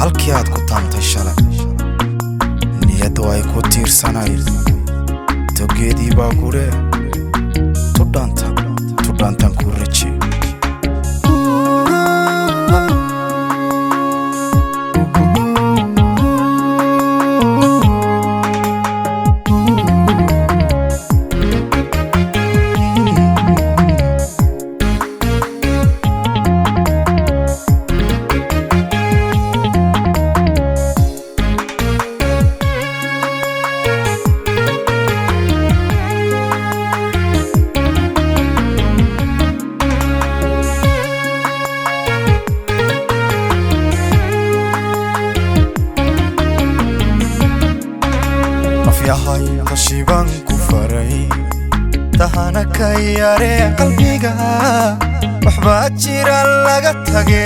halkii aad ku taamtay shalay niyaddu ay ku tiirsanayd togeedii baa guree tudhaantan ku raje yahay qashiban ku faray tahana ka yare qalbiga waxba jira laga tage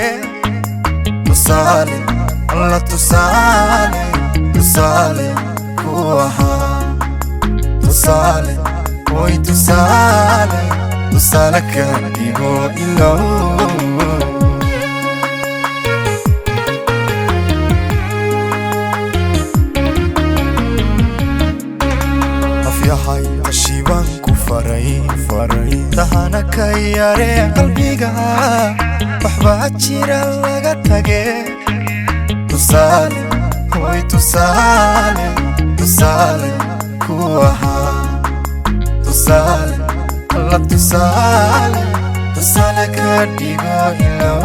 tusaale alla tusaale ku ahaa tusaale oy tusaale ka dhigo ilow yahay qashiban ku faray tahana ka yare qalbiga waxba jira laga tage tusaale oy tusaale ku ahaa tusaale alla tusaale ka dhigo ilow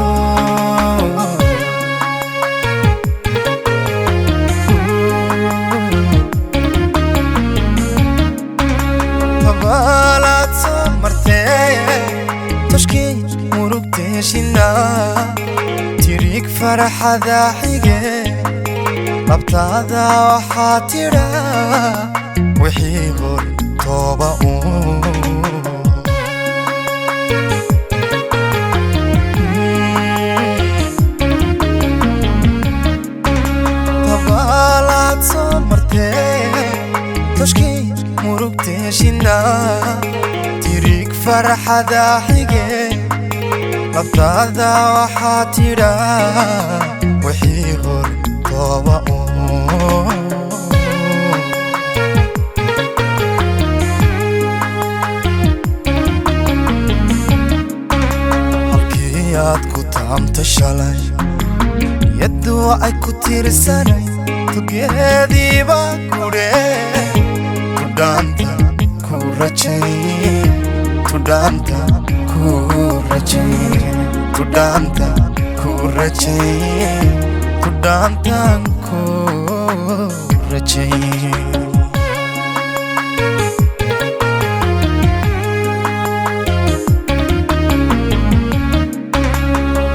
baalaad soo martee toshkii murugtee shinaa tirig faraxada xige labtaada waxaa tidhaa wixii hor tooba baalaad soo martee toshkii murugtee shinaa tirig faraxada xige labtaada waxaa tidhaa wixii hor tooba halkii aad ku taamtay shalay niyaddu ay ku tiirsanay togeedii baa guree tudhaanta ku raje tudhaanta ku raje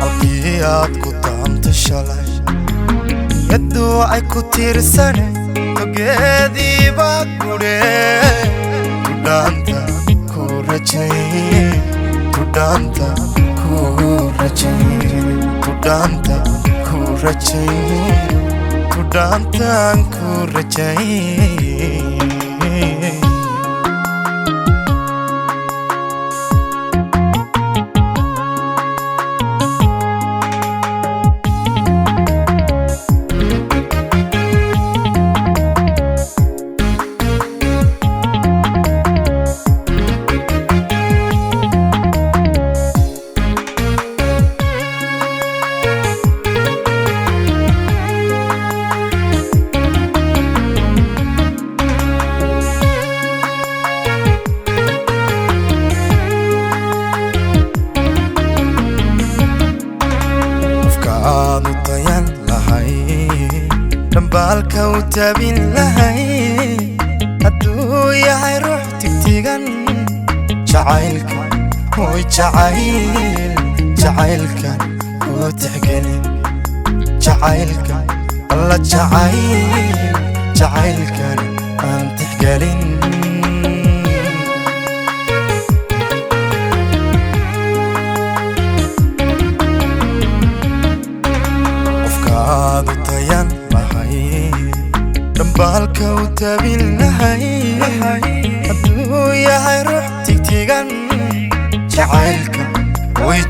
halkii aad ku taamtay shalay niyaddu ay ku tiirsanay togeedii baa guree tudhaanta ku raje tudhaanta ku raje aanu tayan lahay dambaalka u tabin lahay hadduu yahay ruux tigtigan jacaylka hoy jacaylkan kuu tixgelin jacaylka alla jacaylkan aan tixgelin aadu tayan lahay dambaalka u tabin lahay hadduu yahay ruux tigtigan jacaylka way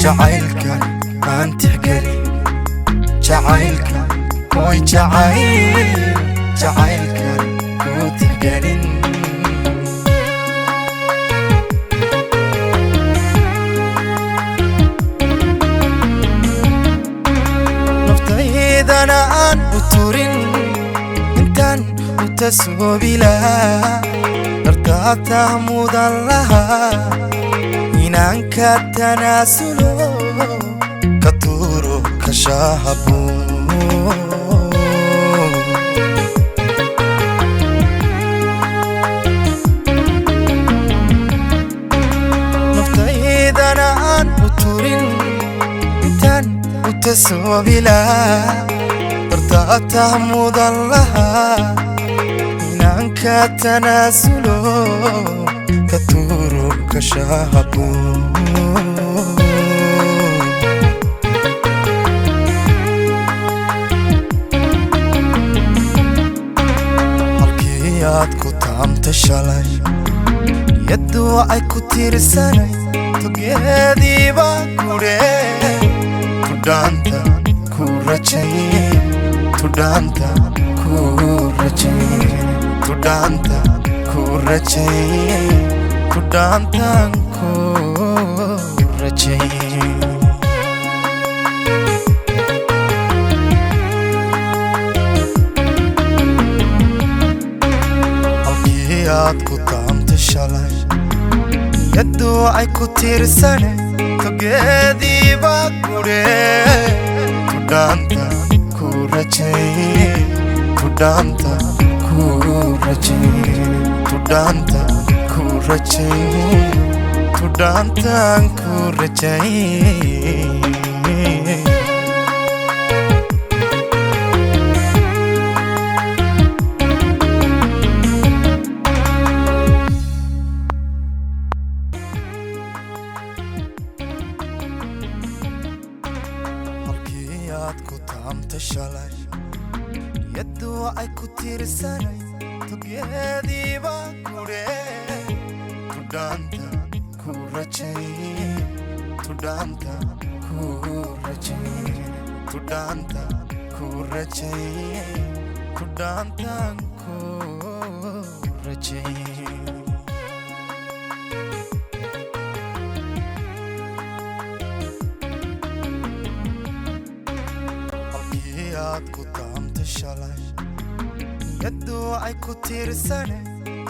jacaylkan aan tixgelin jacaylka hoy jacaylka ku tixgelin naftaydan aan u turin intaan u tasoobi lahaa dartaata mudan lahaa inaan ka tanaasulo ka tuuro ka shahabo naftaydan aan u turin intaan u tasoobi lahaa dartaata mudan lahaa inaan ka tanaasulo ka tuuro ka shahabo halkii aad ku taamta shalay yaddu ay ku tiirsanay togeediiba kudhe tudhaanta ku rajaye tudhaanta ku rajaye tudhaanta ku rajaye tudhaantaan ku rajaye halkii aad ku taamta shalay yaddu ay ku tiirsanay togeediiba kudhe tudhaanta ku rajaye tudhaanta ku rajaye tudhaanta ku rajaye tudhaantaan ku rajaye ku taamta shalay yaddu ay ku tiirsanay togeediiba kudhe tudhaanta ku rajaye tudhaanta ku rajaye tudhaanta ku rajaye tudhaantaan ku rajaye aad ku taamta shalay yaddu ay ku tiirsanay